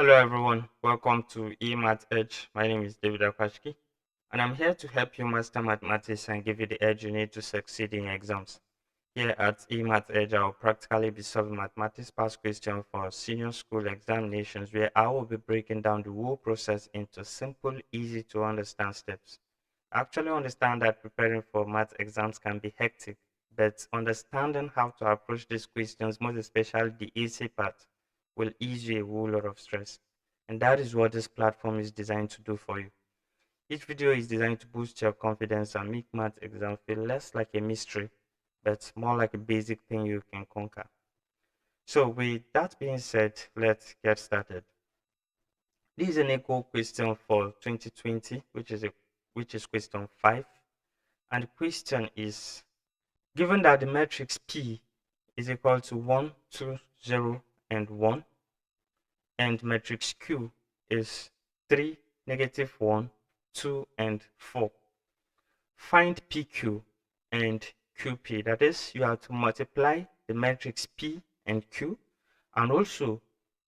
Hello everyone, welcome to eMath Edge. My name is David Akwashki and I'm here to help you master mathematics and give you the edge you need to succeed in your exams. Here at eMath Edge, I'll practically be solving mathematics past questions for senior school examinations where I will be breaking down the whole process into simple, easy to understand steps. I actually understand that preparing for math exams can be hectic, but understanding how to approach these questions, most especially the easy part, will ease you a whole lot of stress. And that is what this platform is designed to do for you. Each video is designed to boost your confidence and make math exam feel less like a mystery, but more like a basic thing you can conquer. So with that being said, let's get started. This is an equal question for 2020, which is question 5. And the question is, given that the matrix P is equal to 1, 2, 0, and 1, and matrix Q is 3, -1, 2, and 4. Find PQ and QP. That is, you have to multiply the matrix P and Q and also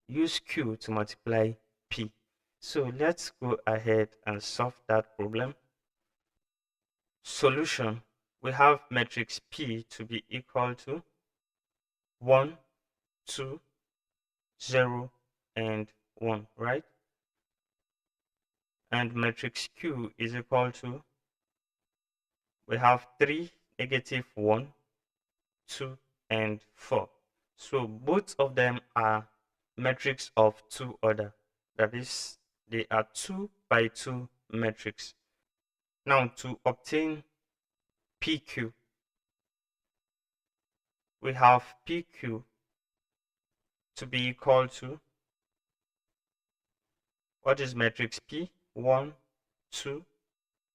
use Q to multiply P. So let's go ahead and solve that problem. Solution. We have matrix P to be equal to 1, 2, 0, and 1, right? And matrix Q is equal to, we have 3, -1, 2, and 4. So both of them are matrix of 2 order. That is, they are 2 by 2 matrix. Now to obtain PQ, we have PQ to be equal to, what is matrix P? 1, 2,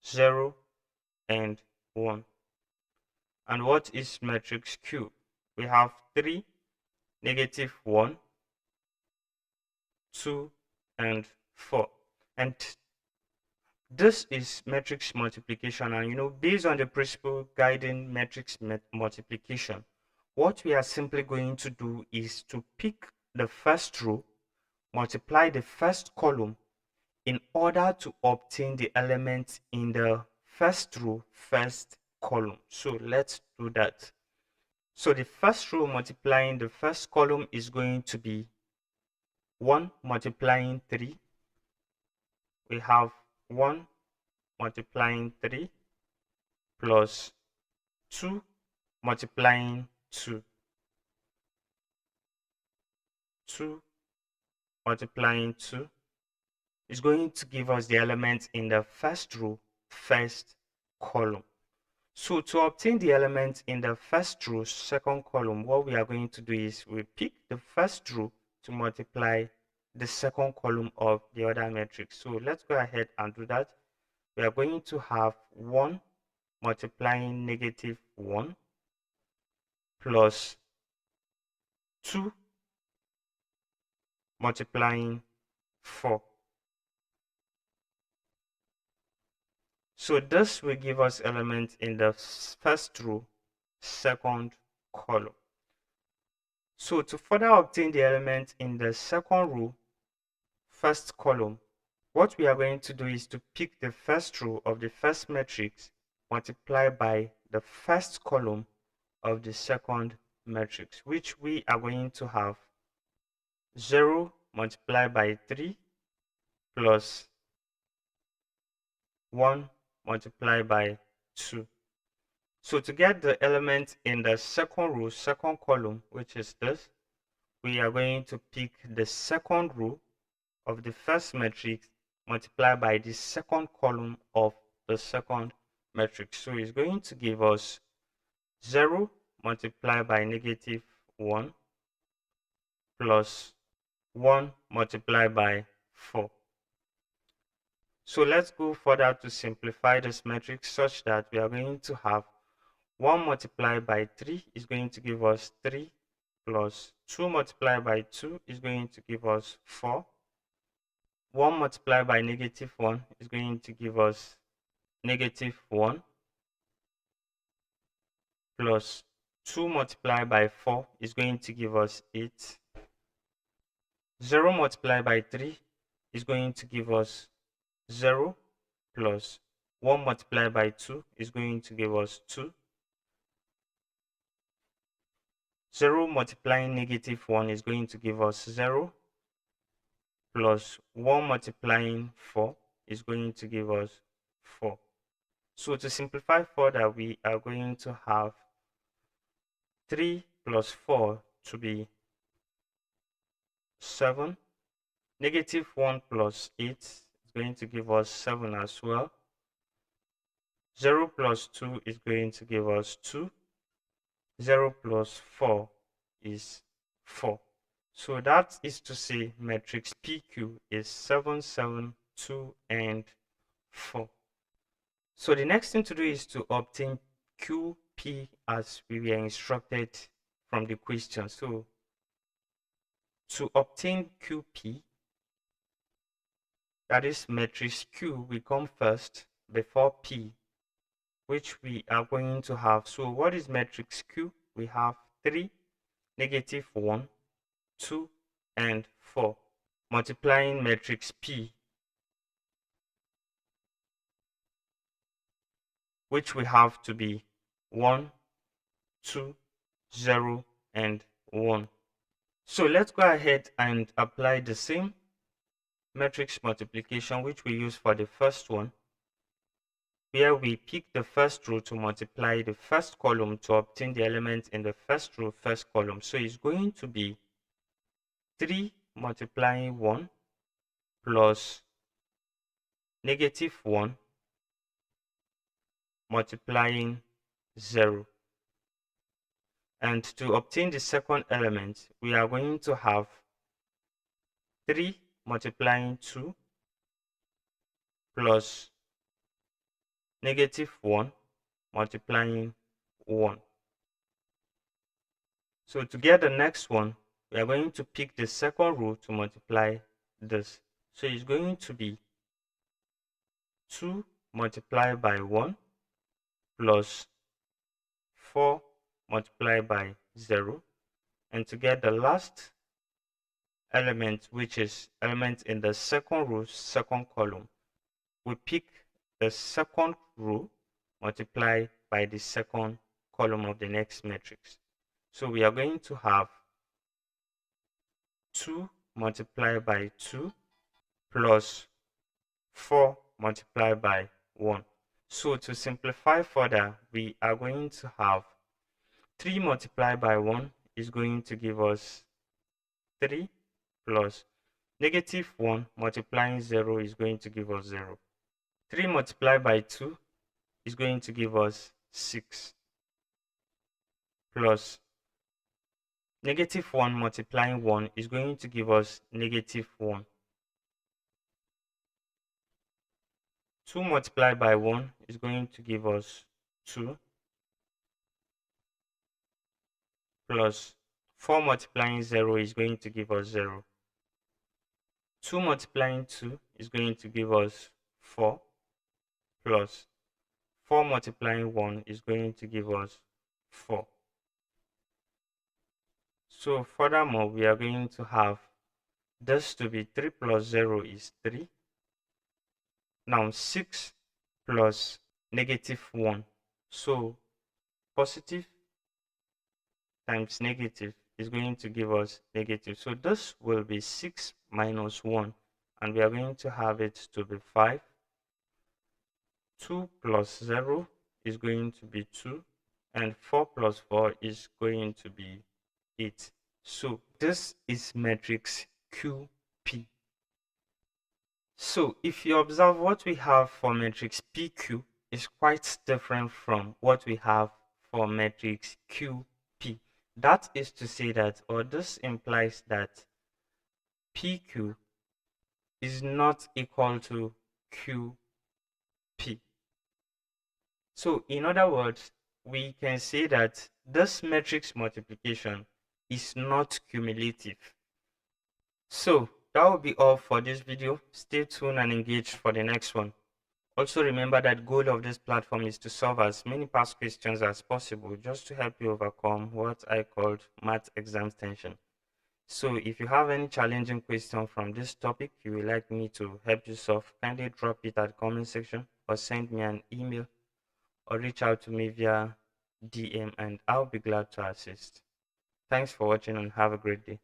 0, and 1. And what is matrix Q? We have 3, -1, 2, and 4. And this is matrix multiplication. And based on the principle guiding matrix multiplication, what we are simply going to do is to pick the first row, multiply the first column in order to obtain the elements in the first row, first column. So let's do that. So the first row multiplying the first column is going to be 1 multiplying 3. We have 1 multiplying 3 plus 2 multiplying 2. 2 multiplying 2 is going to give us the elements in the first row, first column. So to obtain the elements in the first row, second column, what we are going to do is we pick the first row to multiply the second column of the other matrix. So let's go ahead and do that. We are going to have 1 multiplying -1 plus 2 multiplying 4. So this will give us elements in the first row, second column. So to further obtain the element in the second row, first column, what we are going to do is to pick the first row of the first matrix, multiply by the first column of the second matrix, which we are going to have 0 multiplied by 3 plus 1 multiplied by 2. So to get the element in the second row, second column, which is this, we are going to pick the second row of the first matrix multiplied by the second column of the second matrix. So it's going to give us 0 multiplied by -1 plus 1 multiplied by 4. So let's go further to simplify this matrix such that we are going to have 1 multiplied by 3 is going to give us 3 plus 2 multiplied by 2 is going to give us 4. 1 multiplied by -1 is going to give us -1 plus 2 multiplied by 4 is going to give us 8. 0 multiplied by 3 is going to give us 0, plus 1 multiplied by 2 is going to give us 2. 0 multiplying -1 is going to give us 0, plus 1 multiplying 4 is going to give us 4. So to simplify further, we are going to have 3 plus 4 to be 7. -1 plus 8 is going to give us 7 as well. 0 plus 2 is going to give us 2. 0 plus 4 is 4. So that is to say matrix PQ is 7, 7, 2, and 4. So the next thing to do is to obtain QP as we were instructed from the question. So to obtain QP, that is matrix Q, we come first before P, which we are going to have. So what is matrix Q? We have 3, -1, 2, and 4, multiplying matrix P, which we have to be 1, 2, 0, and 1. So let's go ahead and apply the same matrix multiplication which we use for the first one, where we pick the first row to multiply the first column to obtain the element in the first row, first column. So it's going to be 3 multiplying 1 plus -1 multiplying 0. And to obtain the second element, we are going to have 3 multiplying 2 plus -1 multiplying 1. So to get the next one, we are going to pick the second row to multiply this. So it's going to be 2 multiplied by 1 plus 4 multiplied by 0. And to get the last element, which is element in the second row, second column, we pick the second row multiplied by the second column of the next matrix. So we are going to have 2 multiplied by 2 plus 4 multiplied by 1. So to simplify further, we are going to have 3 multiplied by 1 is going to give us 3, plus -1 multiplying 0 is going to give us 0. 3 multiplied by 2 is going to give us 6, plus -1 multiplying 1 is going to give us -1. 2 multiplied by 1 is going to give us 2, plus 4 multiplying 0 is going to give us 0. 2 multiplying 2 is going to give us 4, plus 4 multiplying 1 is going to give us 4. So furthermore, we are going to have this to be 3 plus 0 is 3. Now 6 plus -1. So positive times negative is going to give us negative. So this will be 6 minus 1, and we are going to have it to be 5. 2 plus 0 is going to be 2, and 4 plus 4 is going to be 8. So this is matrix QP. So if you observe, what we have for matrix PQ is quite different from what we have for matrix QP. That is to say that, or this implies that PQ is not equal to QP. So in other words, we can say that this matrix multiplication is not cumulative. So that will be all for this video. Stay tuned and engaged for the next one. Also remember that goal of this platform is to solve as many past questions as possible, just to help you overcome what I called math exam tension. So if you have any challenging question from this topic you would like me to help you solve, kindly drop it at the comment section or send me an email or reach out to me via DM and I'll be glad to assist. Thanks for watching and have a great day.